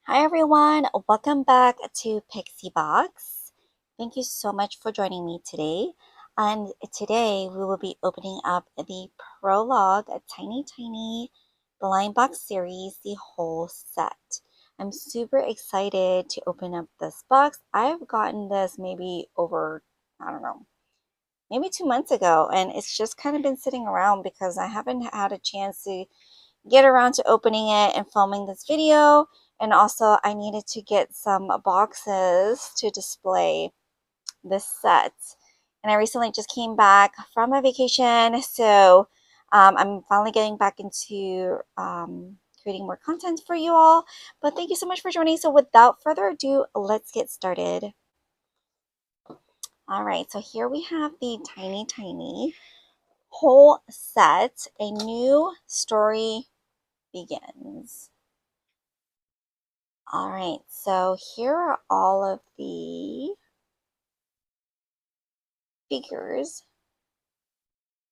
Hi everyone, welcome back to Pixie Box. Thank you so much for joining me today. And today we will be opening up the Prologue, a tiny blind box series, the whole set. I'm super excited to open up this box. I've gotten this maybe over, I don't know, maybe 2 months ago, and it's just kind of been sitting around because I haven't had a chance to get around to opening it and filming this video. And also I needed to get some boxes to display this set. And I recently just came back from a vacation, so I'm finally getting back into creating more content for you all. But thank you so much for joining. So without further ado, let's get started. All right, so here we have the tiny whole set. A new story begins. All right, so here are all of the figures.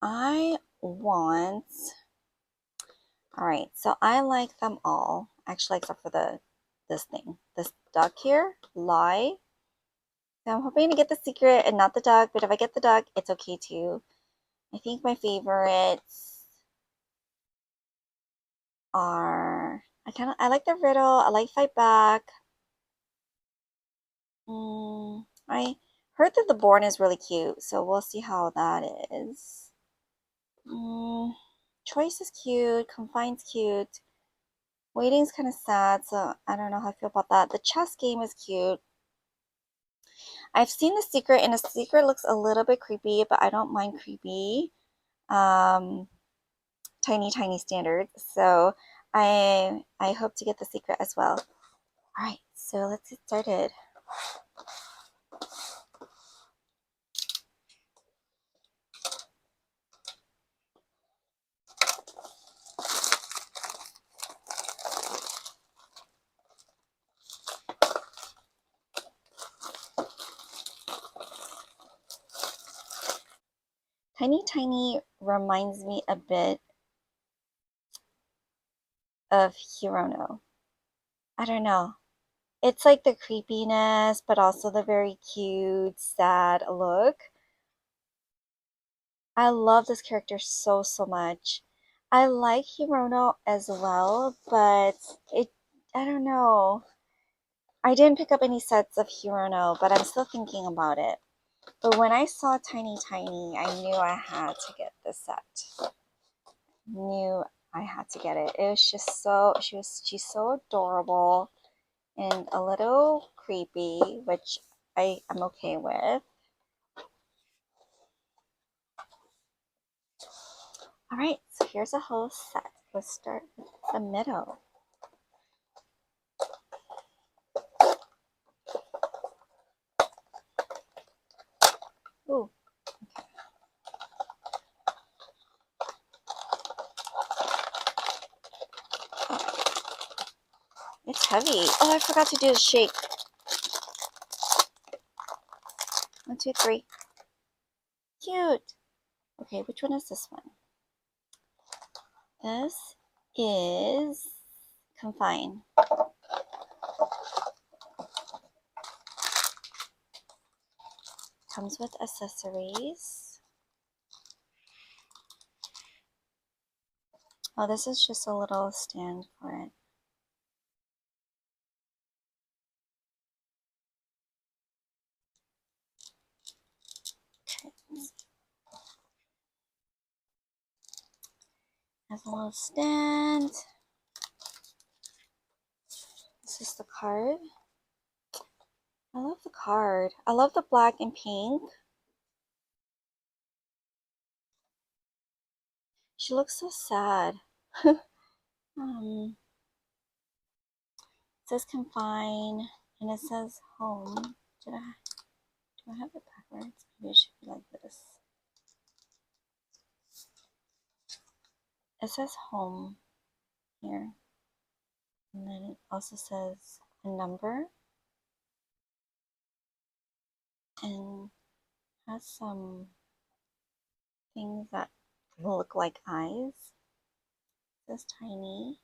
I want, all right, so I like them all, actually, except for this duck here, Lie. So I'm hoping to get the secret and not the duck, but if I get the duck, it's okay too. I think my favorites are, I like the riddle, I like Fight Back. I heard that the Born is really cute, so we'll see how that is. Choice is cute, Confine's cute, Waiting's kind of sad, so I don't know how I feel about that. The chess game is cute. I've seen The Secret, and The Secret looks a little bit creepy, but I don't mind creepy. Um, tiny standards. So I hope to get The Secret as well. All right, so let's get started. Tiny reminds me a bit of Hirono. I don't know. It's like the creepiness, but also the very cute, sad look. I love this character so much. I like Hirono as well, but I don't know. I didn't pick up any sets of Hirono, but I'm still thinking about it. But when I saw Tiny, I knew I had to get this set. Knew I had to get it. It was just she's so adorable and a little creepy, which I'm okay with. All right, so here's a whole set. Let's start with the middle. Ooh. It's heavy. Oh, I forgot to do the shake. 1, 2, 3. Cute. Okay, which one is this one? This is Confine. Comes with accessories. Oh, this is just a little stand for it. Okay. Has a little stand. This is the card. I love the card. I love the black and pink. She looks so sad. It says confine and it says home. Do I have it backwards? Maybe it should be like this. It says home here. And then it also says a number. And has some things that look like eyes. It says tiny.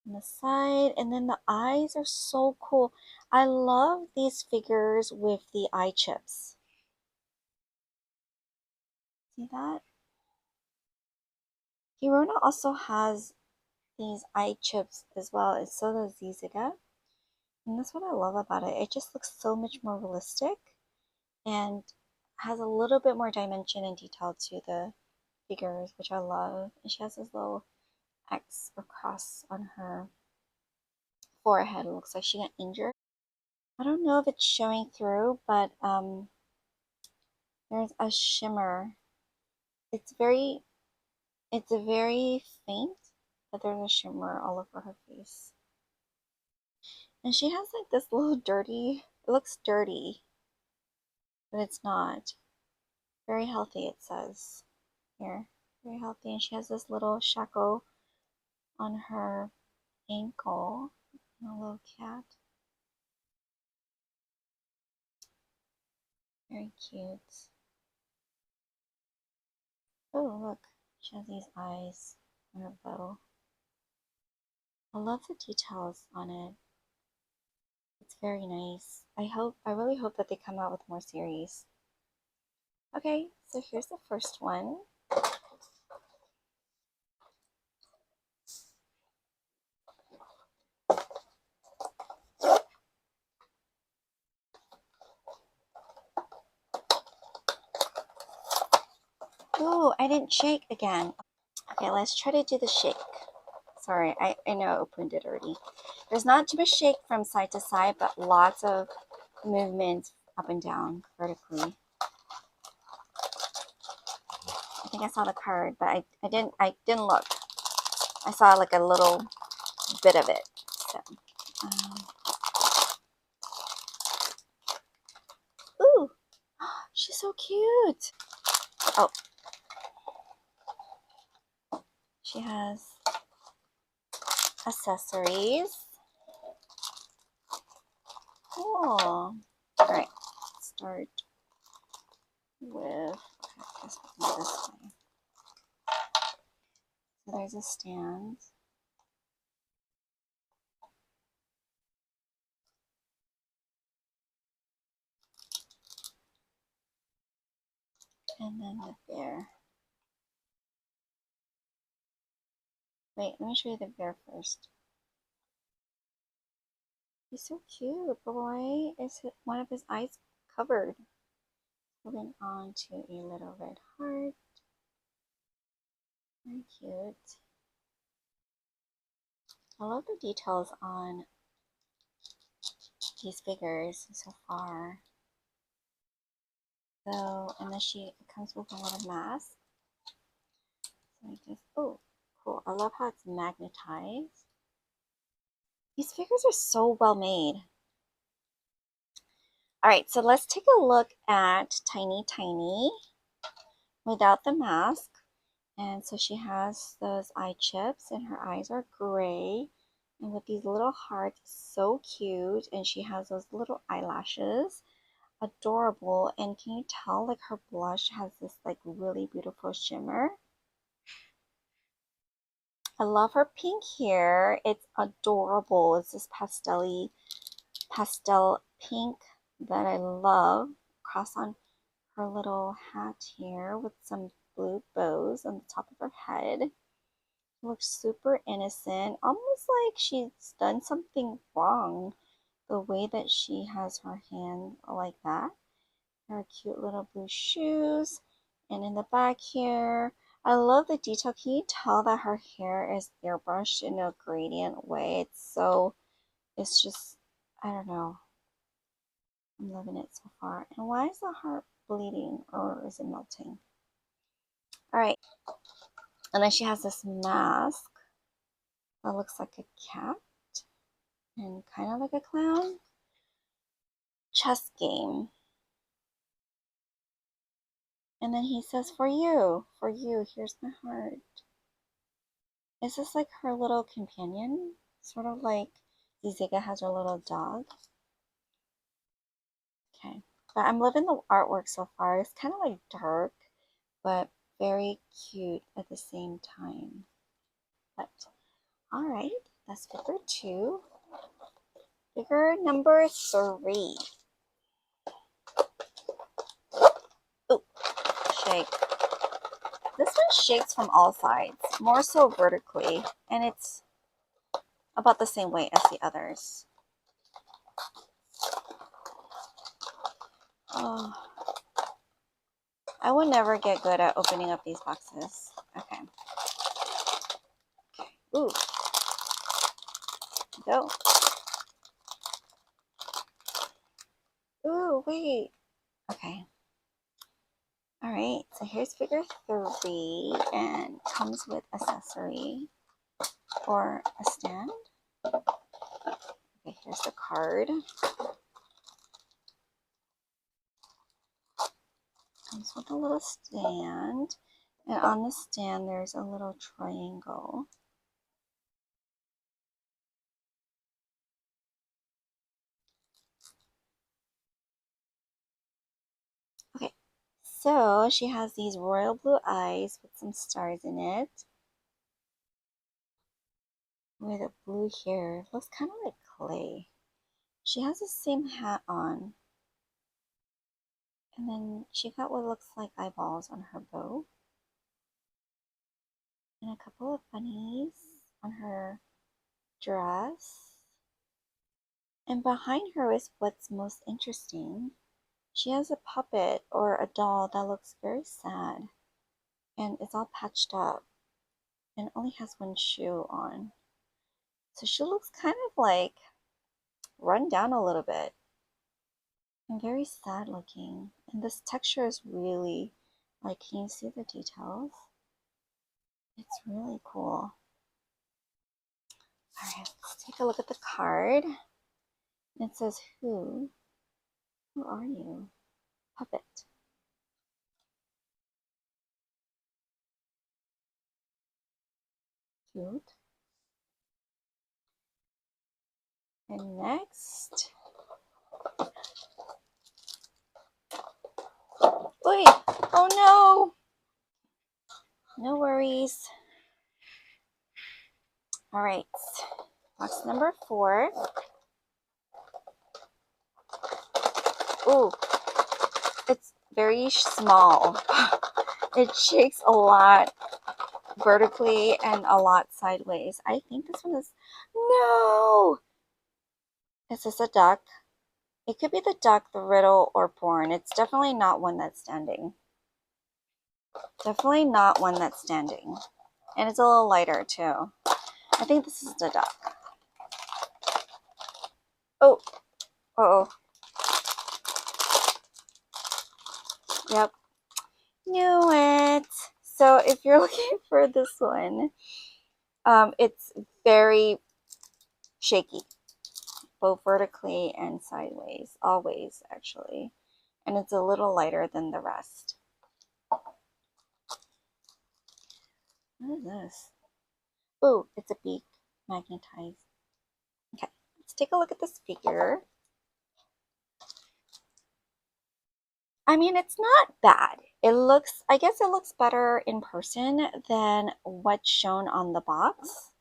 on the side, and then the eyes are so cool. I love these figures with the eye chips. See that? Hirona also has these eye chips as well, and so does Ziziga. And that's what I love about it. It just looks so much more realistic and has a little bit more dimension and detail to the figures, which I love. And she has this little X or cross on her forehead. It looks like she got injured. I don't know if it's showing through, but there's a shimmer. It's very, it's a very faint, but there's a shimmer all over her face. And she has like this little dirty, it looks dirty, but it's not. Very healthy, it says here. Very healthy. And she has this little shackle on her ankle. And a little cat. Very cute. Oh, look. She has these eyes on her bow. I love the details on it. It's very nice. I really hope that they come out with more series. Okay, so here's the first one. Oh, I didn't shake again. Okay, let's try to do the shake. Sorry, I know I opened it already. There's not too much shake from side to side, but lots of movement up and down vertically. I think I saw the card, but I didn't look. I saw like a little bit of it. So, um, ooh, she's so cute. Oh, she has accessories. Cool. All right, start with. Okay, I guess we can go this way. So there's a stand. And then the bear. Wait, let me show you the bear first. He's so cute, but why is one of his eyes covered? Moving on to a little red heart. Very cute. I love the details on these figures so far. So, and then she comes with a little mask. So I just, oh, cool. I love how it's magnetized. These figures are so well made. All right, so let's take a look at Tiny Tiny without the mask. And so she has those eye chips and her eyes are gray and with these little hearts, so cute. And she has those little eyelashes, adorable. And can you tell like her blush has this like really beautiful shimmer? I love her pink hair. It's adorable. It's this pastel pink that I love. Cross on her little hat here with some blue bows on the top of her head. Looks super innocent, almost like she's done something wrong. The way that she has her hand like that. Her cute little blue shoes. And in the back here, I love the detail. Can you tell that her hair is airbrushed in a gradient way? It's just, I don't know. I'm loving it so far. And why is the heart bleeding or is it melting? All right. And then she has this mask that looks like a cat and kind of like a clown. Chess game. And then he says, for you, here's my heart. Is this like her little companion? Sort of like Ziziga has her little dog. Okay. But I'm loving the artwork so far. It's kind of like dark, but very cute at the same time. But, all right. That's figure 2. Figure number 3. Ooh, shake. This one shakes from all sides, more so vertically, and it's about the same weight as the others. Oh, I will never get good at opening up these boxes. Okay. Ooh. Go. Ooh, wait. Okay. All right, so here's figure 3 and comes with accessory or a stand. Okay, here's the card. Comes with a little stand, and on the stand there's a little triangle. Okay, so she has these royal blue eyes with some stars in it, with a blue hair. It looks kind of like clay. She has the same hat on, and then she got what looks like eyeballs on her bow, and a couple of bunnies on her dress. And behind her is what's most interesting. She has a puppet or a doll that looks very sad, and it's all patched up and only has one shoe on. So she looks kind of like run down a little bit and very sad looking. And this texture is really like, can you see the details? It's really cool. All right, let's take a look at the card. It says, who are you? Puppet. Cute. And next, wait, oh no, no worries. All right, box number 4. Ooh, it's very small. It shakes a lot vertically and a lot sideways. I think this one is, no! Is this a duck? It could be the duck, the riddle, or born. It's definitely not one that's standing. Definitely not one that's standing. And it's a little lighter too. I think this is the duck. Oh, uh-oh. Yep. Knew it. So if you're looking for this one, it's very shaky, both vertically and sideways, always actually. And it's a little lighter than the rest. What is this? Ooh, it's a beak, magnetized. Okay, let's take a look at this figure. I mean, it's not bad. It looks, I guess it looks better in person than what's shown on the box,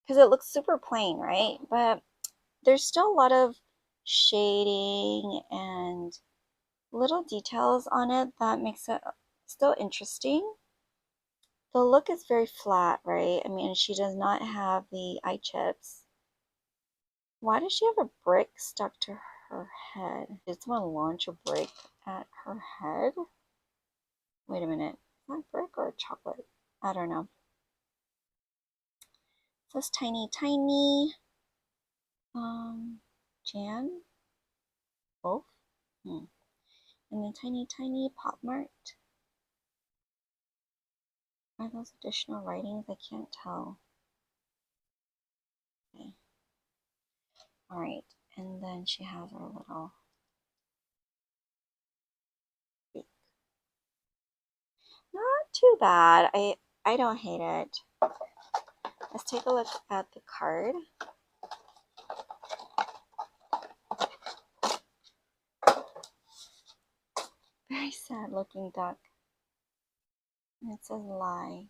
because it looks super plain, right? But there's still a lot of shading and little details on it that makes it still interesting. The look is very flat, right? I mean, she does not have the eye chips. Why does she have a brick stuck to her head? Did someone launch a brick at her head? Wait a minute. Is that brick or chocolate? I don't know. It says tiny, tiny. Jan? Wolf? And then tiny, tiny Pop Mart. Are those additional writings? I can't tell. Okay. Alright. And then she has her little beak. Not too bad. I don't hate it. Let's take a look at the card. Very sad looking duck. And it says lie.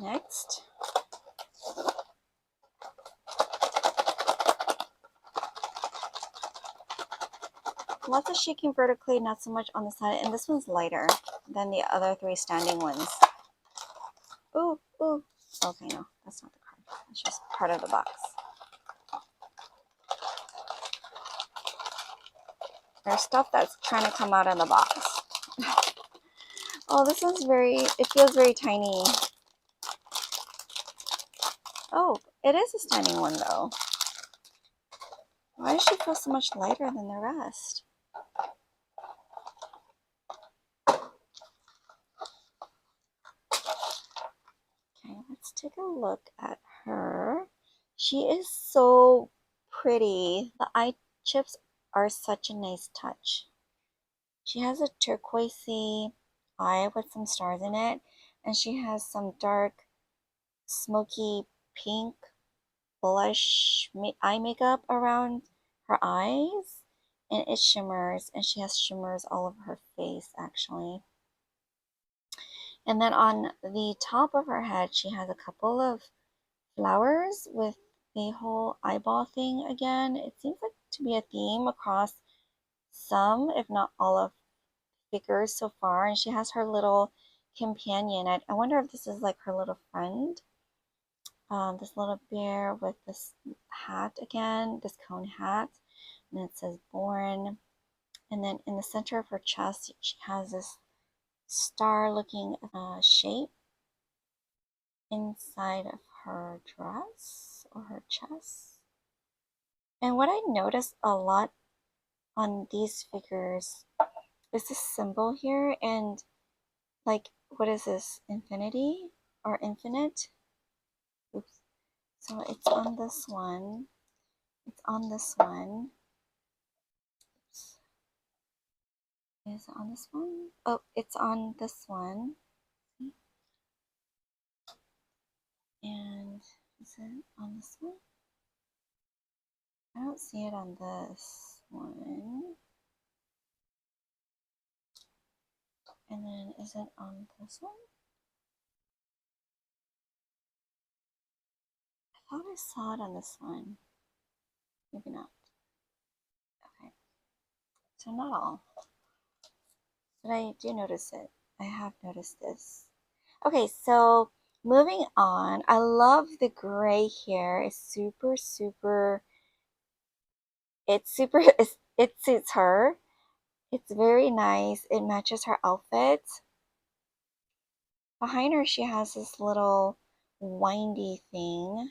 Next, lots of shaking vertically, not so much on the side. And this one's lighter than the other three standing ones. Ooh, ooh. Okay, no, that's not the card. That's just part of the box. There's stuff that's trying to come out of the box. Oh, this one's it feels very tiny. Oh, it is a standing one though. Why does she feel so much lighter than the rest? Okay, let's take a look at her. She is so pretty. The eye chips are such a nice touch. She has a turquoisey eye with some stars in it, and she has some dark, smoky pink blush eye makeup around her eyes, and it shimmers, and she has shimmers all over her face actually. And then on the top of her head, she has a couple of flowers with the whole eyeball thing again. It seems like to be a theme across some, if not all, of figures so far. And she has her little companion. I wonder if this is like her little friend. This little bear with this hat again, this cone hat. And it says born. And then in the center of her chest, she has this star looking shape inside of her dress or her chest. And what I noticed a lot on these figures is this symbol here, and like, what is this? Infinity or infinite? Oops. So it's on this one. It's on this one. Oops. Is it on this one? Oh, it's on this one. And is it on this one? I don't see it on this one. And then is it on this one? I thought I saw it on this one. Maybe not. Okay. So not all. But I do notice it. I have noticed this. Okay, so moving on. I love the gray here. It's super, super, it suits her. It's very nice. It matches her outfit. Behind her, she has this little windy thing,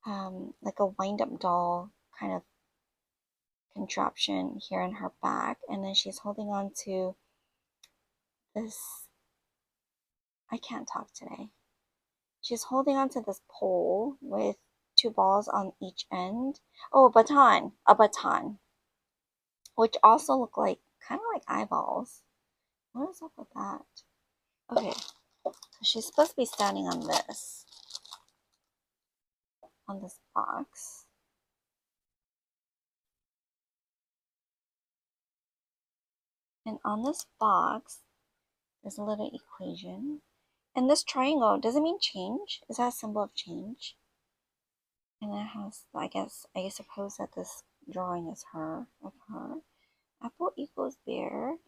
like a wind-up doll kind of contraption here in her back. And then she's holding on to this, I can't talk today. She's holding onto this pole with two balls on each end. Oh, a baton, which also look like kind of like eyeballs. What is up with that? Okay, so she's supposed to be standing on this box. And on this box, there's a little equation. And this triangle doesn't mean change. Is that a symbol of change? And it has, I suppose that this drawing is her, of her. Apple equals bear.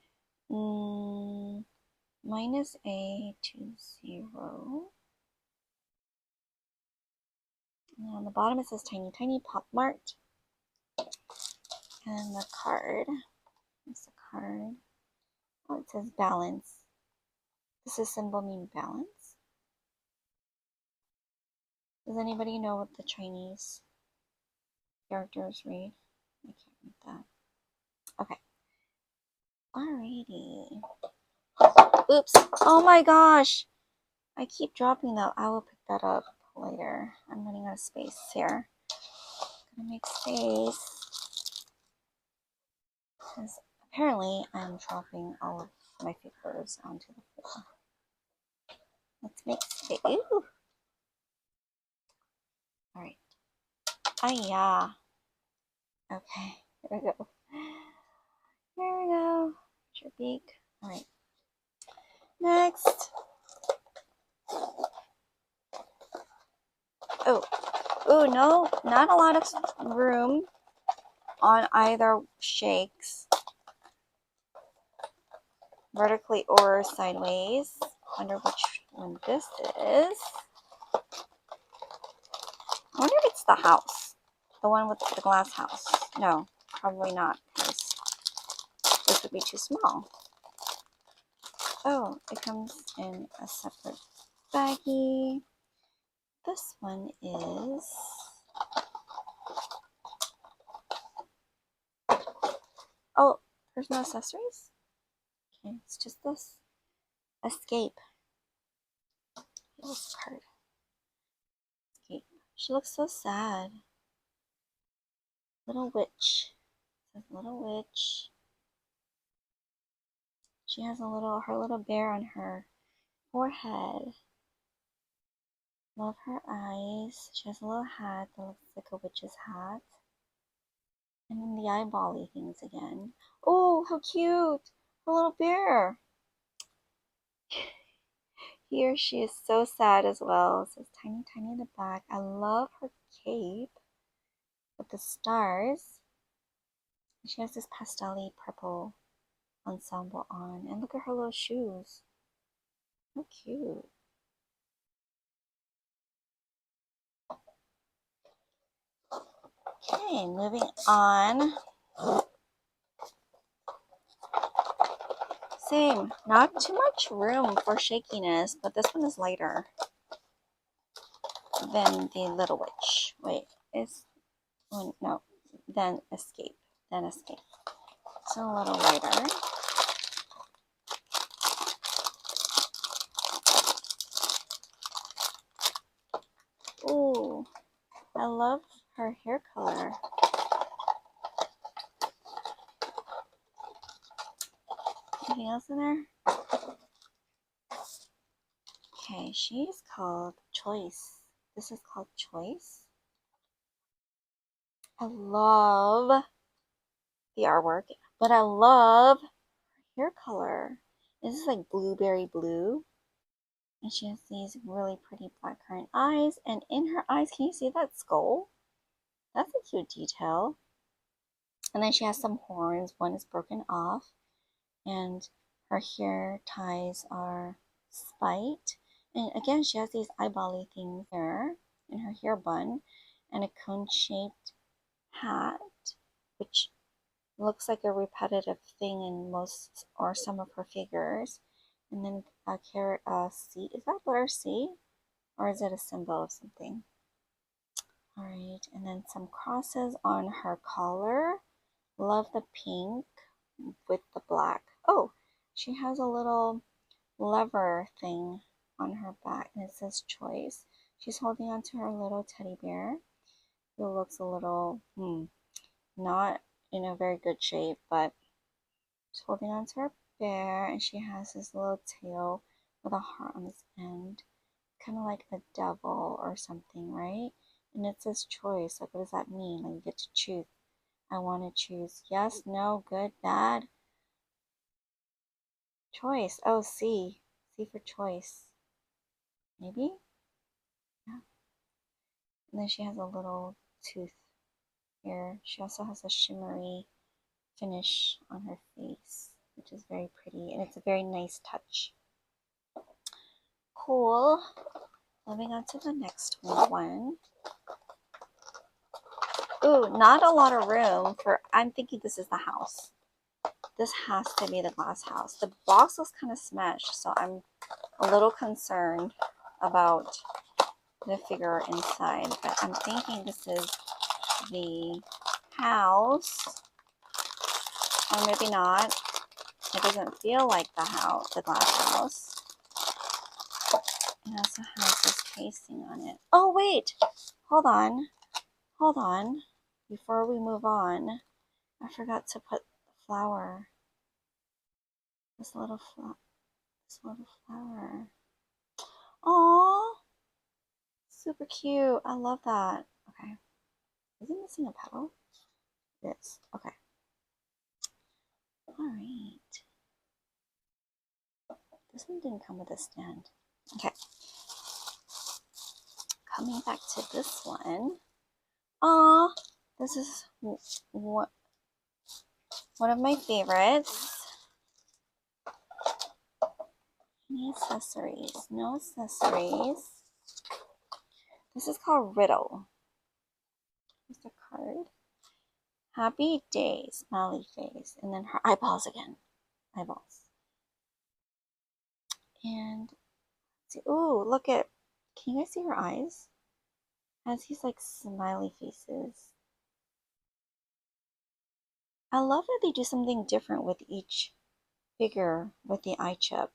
Minus a to 0. And on the bottom it says tiny, tiny Pop Mart. And the card. Here's the card. Oh, it says balance. Does this symbol mean balance? Does anybody know what the Chinese characters read? I can't read that. Okay. Alrighty. Oops. Oh my gosh. I keep dropping that. I will pick that up later. I'm running out of space here. Gonna make space. Because apparently I'm dropping all of my figures onto the floor. Let's make space. Ooh. Alright. Ah, yeah. Okay. Here we go. Here we go. Put your beak. Alright. Next. Oh, oh no, not a lot of room on either shakes, vertically or sideways. Wonder which one this is. I wonder if it's the house, the one with the glass house. No, probably not, because this would be too small. Oh, it comes in a separate baggie. This one is, oh, there's no accessories? Okay, it's just this. Escape. This card. Escape. She looks so sad. Little witch. It says little witch. She has her little bear on her forehead. Love her eyes. She has a little hat that looks like a witch's hat. And then the eyeball-y things again. Oh, how cute! Her little bear. Here she is so sad as well. It says tiny, tiny in the back. I love her cape with the stars. She has this pastel-y purple ensemble on. And look at her little shoes. How cute. Okay, moving on. Same. Not too much room for shakiness, but this one is lighter than the Little Witch. Wait, no, then Escape. Then Escape. It's a little lighter. Ooh, I love her hair color. Anything else in there? Okay, she's called Choice. This is called Choice. I love the artwork, but I love her hair color. This is like blueberry blue. And she has these really pretty black currant eyes. And in her eyes, can you see that skull? That's a cute detail. And then she has some horns. One is broken off. And her hair ties are spiked. And again, she has these eyeball-y things there in her hair bun. And a cone-shaped hat, which looks like a repetitive thing in most or some of her figures. And then a carrot C. Is that letter C? Or is it a symbol of something? All right, and then some crosses on her collar. Love the pink with the black. Oh, she has a little lever thing on her back, and it says Choice. She's holding on to her little teddy bear, who looks a little, not in a very good shape, but she's holding on to her bear, and she has this little tail with a heart on its end, kind of like a devil or something, right? And it says choice. Like, what does that mean? Like, you get to choose. I want to choose yes, no, good, bad. Choice. Oh, C. C for choice. Maybe? Yeah. And then she has a little tooth here. She also has a shimmery finish on her face, which is very pretty. And it's a very nice touch. Cool. Moving on to the next one. Ooh, not a lot of room for, I'm thinking this is the house. This has to be the glass house. The box was kind of smashed, so I'm a little concerned about the figure inside. But I'm thinking this is the house, or maybe not. It doesn't feel like the house, the glass house. It also has this casing on it. Oh, wait! Hold on. Hold on. Before we move on, I forgot to put the flower. This little flower. Aww. Super cute. I love that. Okay. Is it missing a petal? It is. Okay. Alright. This one didn't come with a stand. Okay. coming back to this one. Aw, this is one of my favorites. Any accessories? No accessories. This is called Riddle. Here's the card. Happy day, smiley face. And then her eyeballs again. Eyeballs. And, see, ooh, look at, can you guys see her eyes? Has these like smiley faces. I love that they do something different with each figure with the eye chip.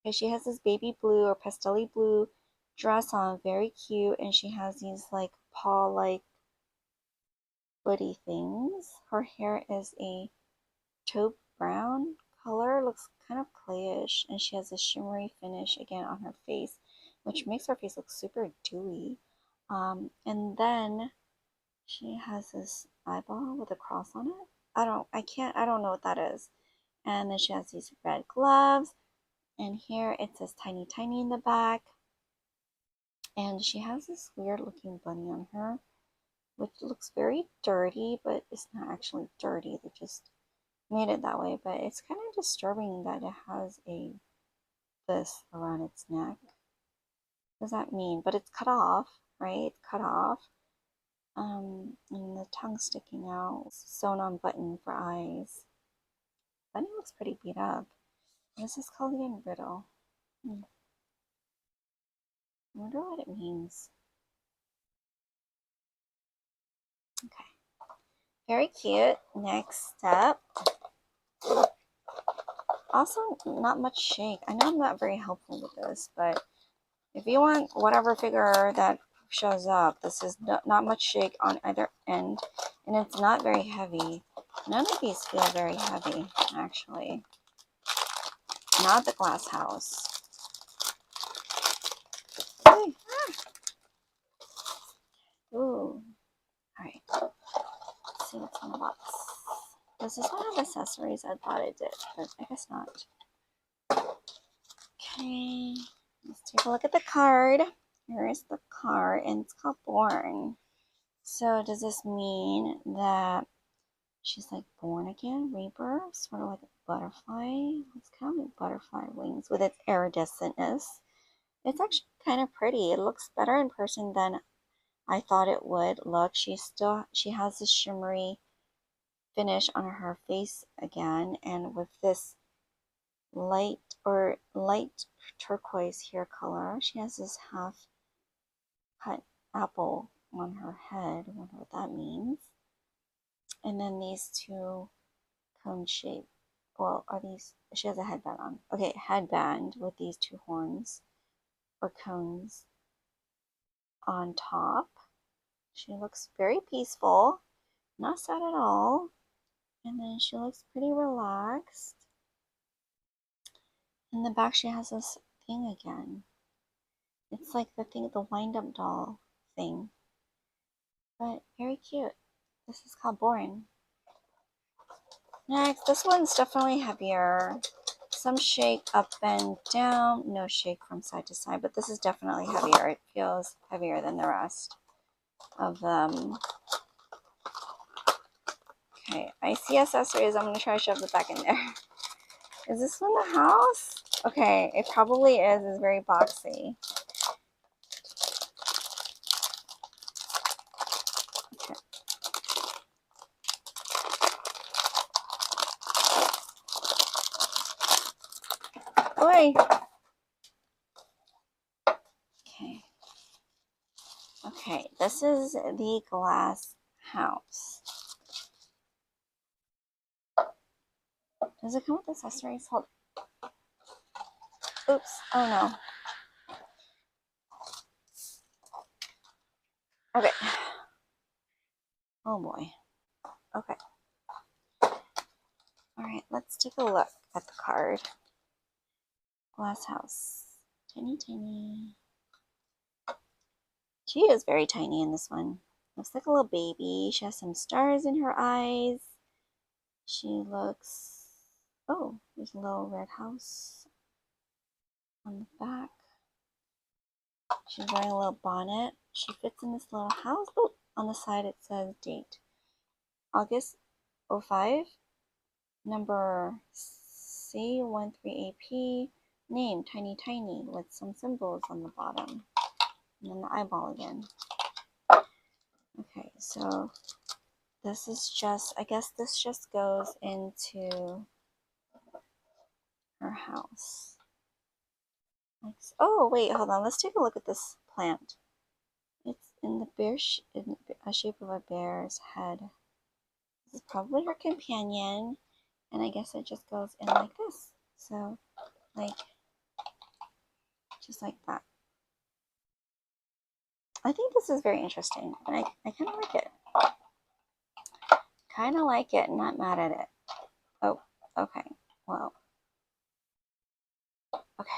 Okay, she has this baby blue or pastel blue dress on, very cute, and she has these like paw-like footy things. Her hair is a taupe brown color, looks kind of clayish, and she has a shimmery finish again on her face, which makes her face look super dewy. And then she has this eyeball with a cross on it. I don't know what that is. And then she has these red gloves. And here it says Tiny Tiny in the back. And she has this weird looking bunny on her, which looks very dirty, but it's not actually dirty. They just made it that way. But it's kind of disturbing that it has this around its neck. What does that mean? But it's cut off, right? It's cut off. And the tongue sticking out. Sewn on button for eyes. Bunny looks pretty beat up. What is this called again? Riddle. I wonder what it means. Okay. Very cute. Next up. Also, not much shake. I know I'm not very helpful with this, but if you want whatever figure that shows up, this is not much shake on either end, and it's not very heavy. None of these feel very heavy, actually. Not the glass house. Hey. Ooh. Alright. Let's see what's in the box. Does this one have accessories? I thought it did, but I guess not. Okay. Let's take a look at the card. Here is the card, and it's called Born. So does this mean that she's like born again, rebirth, sort of like a butterfly? It's kind of like butterfly wings with its iridescentness. It's actually kind of pretty. It looks better in person than I thought it would. Look, she has this shimmery finish on her face again, and with this light turquoise hair color, she has this half cut apple on her head. I wonder what that means. And then these two cone shape. Well, are these? She has a headband on. Okay, headband with these two horns or cones on top. She looks very peaceful, not sad at all. And then she looks pretty relaxed. In the back, she has this thing again. It's like the wind-up doll thing. But very cute. This is called Born. Next, this one's definitely heavier. Some shake up and down, no shake from side to side, but this is definitely heavier. It feels heavier than the rest of them. Okay, I see accessories. I'm going to try to shove it back in there. Is this one the house? Okay, it probably is. It's very boxy. Okay. Oi! Okay. Okay, this is the glass house. Does it come with accessories? Hold. Oops. Oh no. Okay. Oh boy. Okay. Alright, let's take a look at the card. Glass house. Tiny, tiny. She is very tiny in this one. Looks like a little baby. She has some stars in her eyes. She looks... Oh, there's a little red house on the back. She's wearing a little bonnet. She fits in this little house. Oh, on the side it says date. August 05, number C13AP, name Tiny Tiny with some symbols on the bottom. And then the eyeball again. Okay, so this is just, I guess this just goes into her house. Oh, wait, hold on. Let's take a look at this plant. It's in the in a shape of a bear's head. This is probably her companion, and I guess it just goes in like this. So, like, just like that. I think this is very interesting, and I kind of like it. Kind of like it, not mad at it. Oh, okay. Well, okay,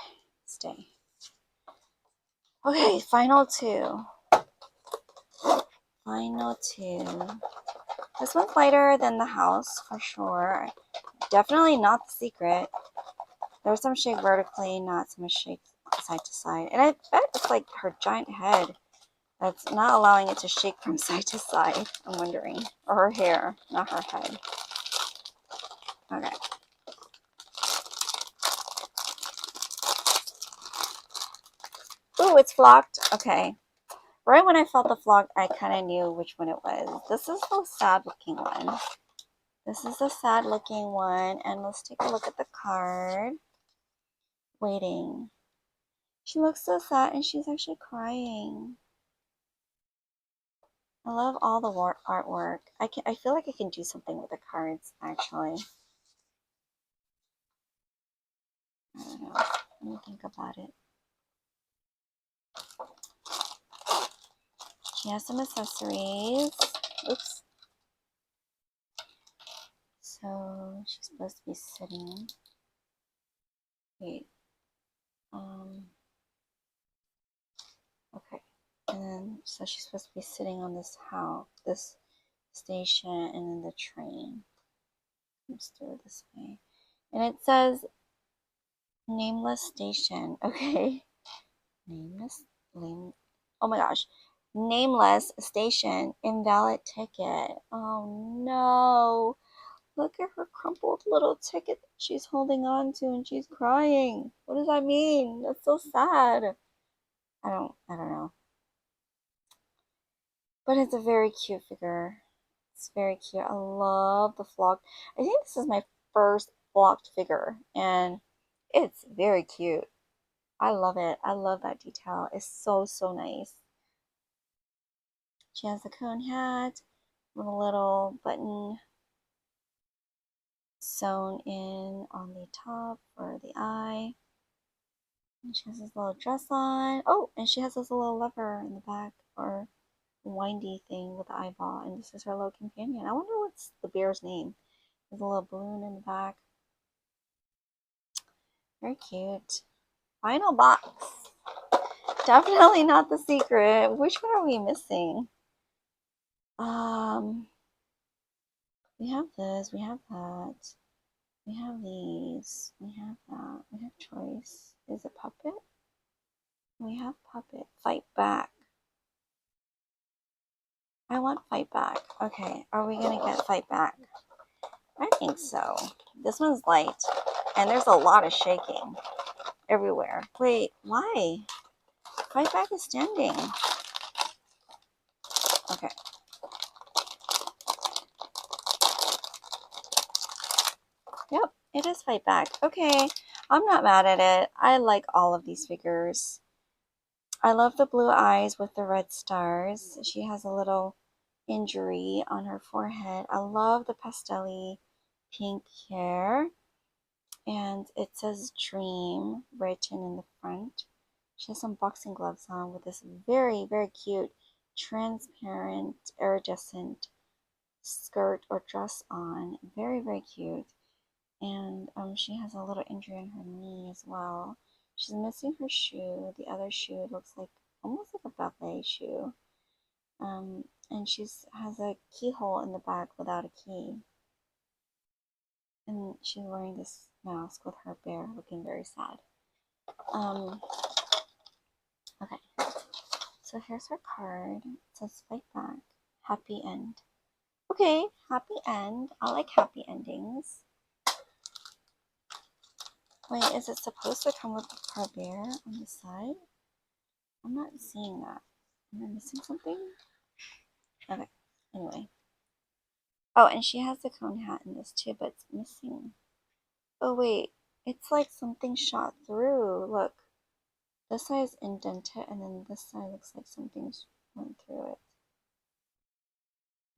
stay. Okay, final two. Final two. This one's lighter than the house, for sure. Definitely not the secret. There's some shake vertically, not so much shake side to side. And I bet it's like her giant head that's not allowing it to shake from side to side, I'm wondering. Or her hair, not her head. Okay. Ooh, it's flocked. Okay. Right when I felt the flock, I kind of knew which one it was. This is the sad looking one. This is the sad looking one. And let's take a look at the card. Waiting. She looks so sad and she's actually crying. I love all the artwork. I feel like I can do something with the cards, actually. I don't know. Let me think about it. She has some accessories. Oops. So she's supposed to be sitting. Wait. Okay. And then, so she's supposed to be sitting on this house, this station, and then the train comes through this way. And it says nameless station. Okay. Nameless, name. Oh my gosh. Nameless station, invalid ticket. Oh no. Look at her crumpled little ticket that she's holding on to and she's crying. What does that mean? That's so sad. I don't know. But it's a very cute figure. It's very cute. I love the flocked. I think this is my first flocked figure and it's very cute. I love it. I love that detail. It's so, so nice. She has a cone hat with a little button sewn in on the top for the eye. And she has this little dress on. Oh, and she has this little lever in the back or windy thing with the eyeball. And this is her little companion. I wonder what's the bear's name. There's a little balloon in the back. Very cute. Final box. Definitely not the secret. Which one are we missing? We have this. We have that. We have these. We have that. We have choice. Is it puppet? We have puppet. Fight back. I want fight back. Okay, are we gonna get fight back? I think so. This one's light, and there's a lot of shaking everywhere. Wait, why? Fight back is standing. Okay. Yep, it is fight back. Okay, I'm not mad at it. I like all of these figures. I love the blue eyes with the red stars. She has a little injury on her forehead. I love the pastel pink hair. And it says dream written in the front. She has some boxing gloves on with this very, very cute, transparent, iridescent skirt or dress on. Very, very cute. And she has a little injury on her knee as well. She's missing her shoe. The other shoe looks like almost like a ballet shoe. And she has a keyhole in the back without a key. And she's wearing this mask with her bear, looking very sad. Okay, So here's her card. It says fight back. Happy end. Okay, happy end. I like happy endings. Wait, is it supposed to come with her bear on the side? I'm not seeing that. Am I missing something? Okay, anyway. Oh, and she has the cone hat in this too, but it's missing. Oh, wait. It's like something shot through. Look. This side is indented, and then this side looks like something's went through it.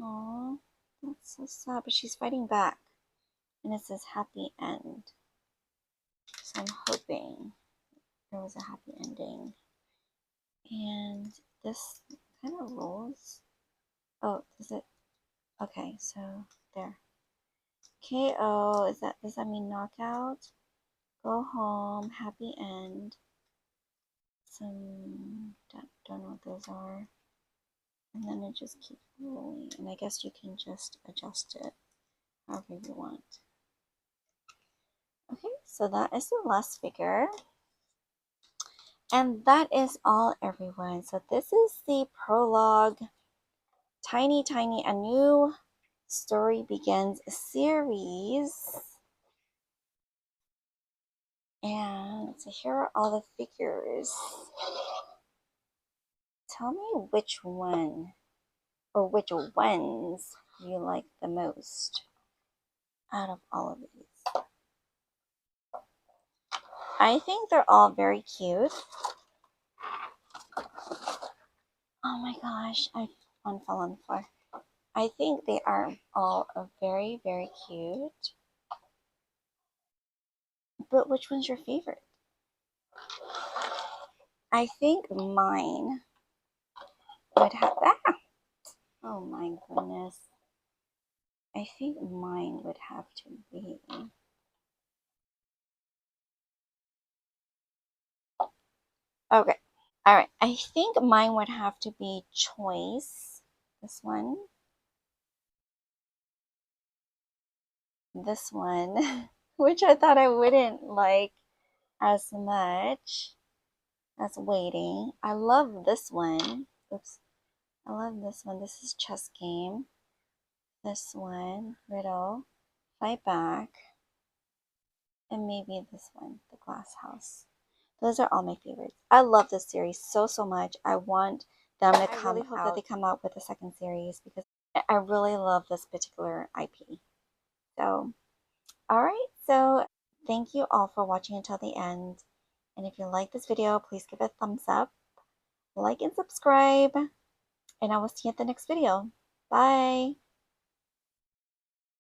Aww, that's so sad. But she's fighting back. And it says happy end. So I'm hoping there was a happy ending. And this kind of rolls. Oh, is it? Okay, so there. KO, does that mean knockout? Go home, happy end. Don't know what those are. And then it just keeps rolling. And I guess you can just adjust it however you want. Okay, so that is the last figure. And that is all, everyone. So this is the Prologue Tiny Tiny A New Story Begins series. And so here are all the figures. Tell me which one or which ones you like the most out of all of these. I think they're all very cute. Oh my gosh, one fell on the floor. I think they are all very, very cute. But which one's your favorite? I think mine would have that. Oh my goodness. I think mine would have to be. Okay. All right. I think mine would have to be Choice. This one. This one. Which I thought I wouldn't like as much as Waiting. I love this one. Oops. I love this one. This is Chess Game. This one, Riddle, Fight Back, and maybe this one, The Glass House. Those are all my favorites. I love this series so, so much. I want them to come out. I really hope that they come out with a second series because I really love this particular IP. So, alright, so thank you all for watching until the end. And if you like this video, please give it a thumbs up, like and subscribe, and I will see you at the next video. Bye!